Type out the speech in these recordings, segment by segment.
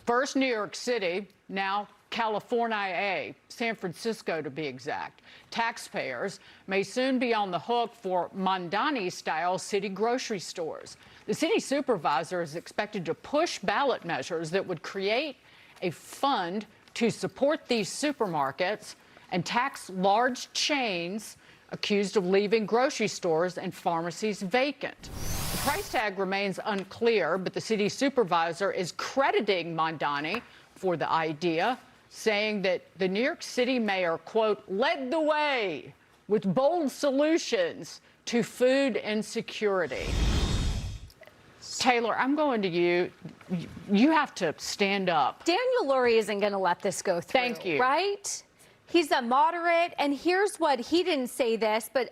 First New York City, now California, San Francisco to be exact. Taxpayers may soon be on the hook for Mamdani-style city grocery stores. The city supervisor is expected to push ballot measures that would create a fund to support these supermarkets and tax large chains accused of leaving grocery stores and pharmacies vacant. The price tag remains unclear, but the city supervisor is crediting Mamdani for the idea, saying that the New York City mayor, quote, led the way with bold solutions to food insecurity. Taylor, I'm going to you. You have to stand up. Daniel Lurie isn't going to let this go through. Thank you. Right? He's a moderate, and here's what he didn't say this, but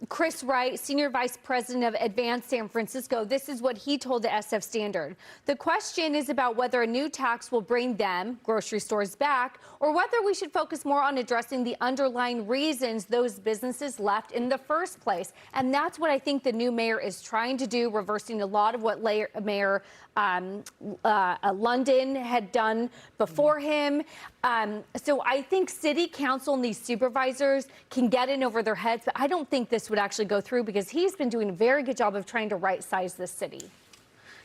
Chris Wright, Senior Vice President of Advanced San Francisco, this is what he told the SF Standard. The question is about whether a new tax will bring them, grocery stores, back, or whether we should focus more on addressing the underlying reasons those businesses left in the first place. And that's what I think the new mayor is trying to do, reversing a lot of what Mayor London had done before him. So I think city council and these supervisors can get in over their heads, but I don't think this would actually go through because he's been doing a very good job of trying to right-size this city.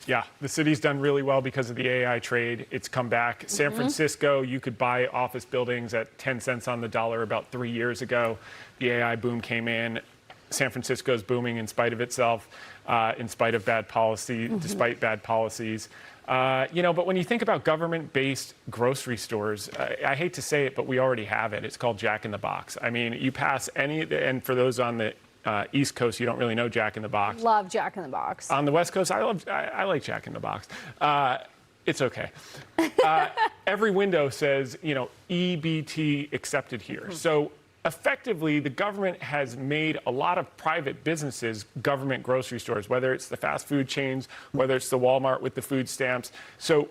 Yeah, the city's done really well because of the AI trade. It's come back. San Francisco, you could buy office buildings at 10 cents on the dollar about 3 years ago. The AI boom came in. San Francisco's booming in spite of itself, in spite of bad policy, despite bad policies. But when you think about government-based grocery stores, I hate to say it, but we already have it. It's called Jack in the Box. I mean, you pass any, and for those on the East Coast, you don't really know Jack in the Box. Love Jack in the Box. On the West Coast, I like Jack in the Box. It's okay. Every window says, EBT accepted here. So effectively, the government has made a lot of private businesses government grocery stores, whether it's the fast food chains, whether it's the Walmart with the food stamps. So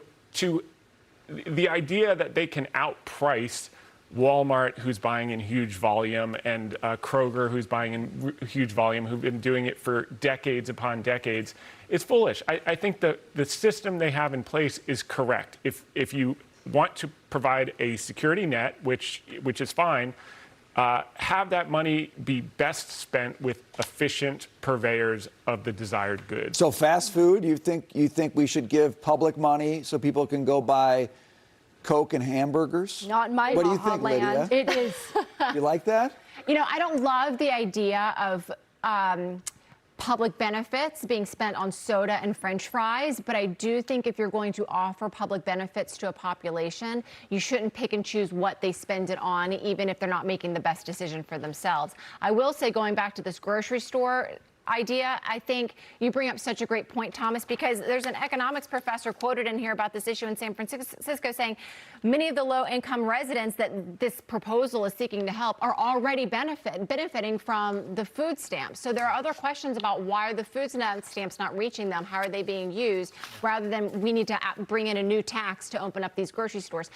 the idea that they can outprice Walmart, who's buying in huge volume, and Kroger, who's buying in huge volume, who've been doing it for decades upon decades, is foolish. I think the system they have in place is correct. If you want to provide a security net, which is fine, have that money be best spent with efficient purveyors of the desired goods. So fast food, you think we should give public money so people can go buy Coke and hamburgers? Not in my What do you think, land. Lydia? It is. You like that? I don't love the idea of public benefits being spent on soda and French fries, but I do think if you're going to offer public benefits to a population, you shouldn't pick and choose what they spend it on, even if they're not making the best decision for themselves. I will say, going back to this grocery store idea, I think you bring up such a great point, Thomas, because there's an economics professor quoted in here about this issue in San Francisco saying many of the low-income residents that this proposal is seeking to help are already benefiting from the food stamps. So there are other questions about why are the food stamps not reaching them? How are they being used? Rather than we need to bring in a new tax to open up these grocery stores.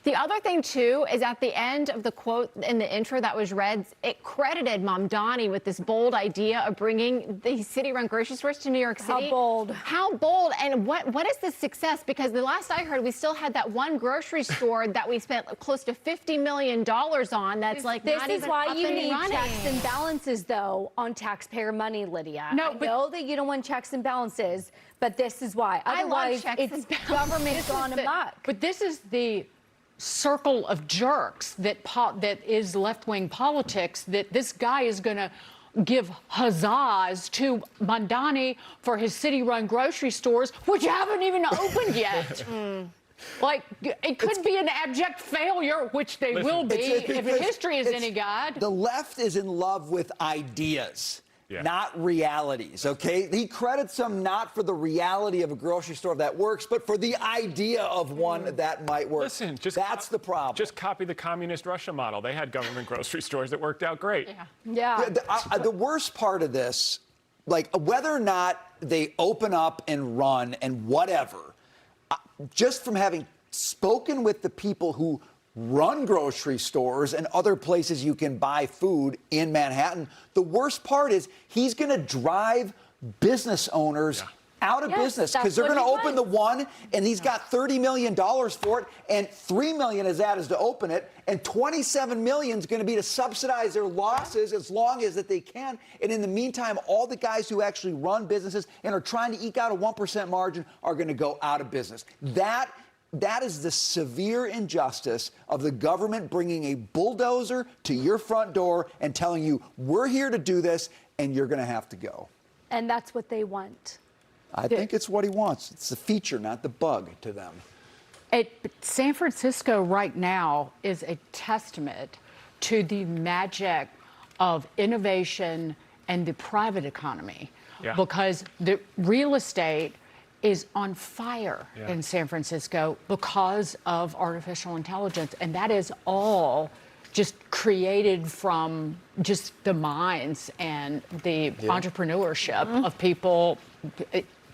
The other thing, too, is at the end of the quote in the intro that was read, it credited Mamdani with this bold idea of bringing the city-run grocery stores to New York City. How bold. How bold, and what is the success? Because the last I heard, we still had that one grocery store that we spent close to $50 million on that's like this not is even why up you and need running. checks and balances, though, on taxpayer money, Lydia. No, I but know that you don't want checks and balances, but this is why. I love Otherwise, checks it's and balances. government gone amok. But this is the circle of jerks that is left-wing politics, that this guy is going to give huzzas to Mamdani for his city-run grocery stores, which haven't even opened yet. Like, it could be an abject failure, which they will be if history is any guide. The left is in love with ideas. Yeah. Not realities, okay? He credits them not for the reality of a grocery store that works, but for the idea of one that might work. Listen, that's the problem. Just copy the communist Russia model. They had government grocery stores that worked out great. Yeah. The worst part of this, like whether or not they open up and run and whatever, just from having spoken with the people who run grocery stores and other places you can buy food in Manhattan, the worst part is he's going to drive business owners out of Yes, business that's because they're what going to he open the wants. one, and he's got $30 million for it, and $3 million is that is to open it, and $27 million is going to be to subsidize their losses as long as that they can. And in the meantime, all the guys who actually run businesses and are trying to eke out a 1% margin are going to go out of business. That is the severe injustice of the government bringing a bulldozer to your front door and telling you, we're here to do this, and you're going to have to go. And that's what they want. I think it's what he wants. It's the feature, not the bug to them. San Francisco right now is a testament to the magic of innovation and the private economy, because the real estate is on fire in San Francisco because of artificial intelligence, and that is all just created from just the minds and the entrepreneurship of people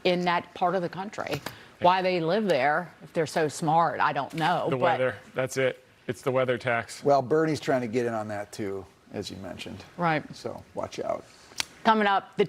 in that part of the country. Why they live there, if they're so smart, I don't know. The weather, that's it. It's the weather tax. Well, Bernie's trying to get in on that too, as you mentioned. Right. So watch out. Coming up, the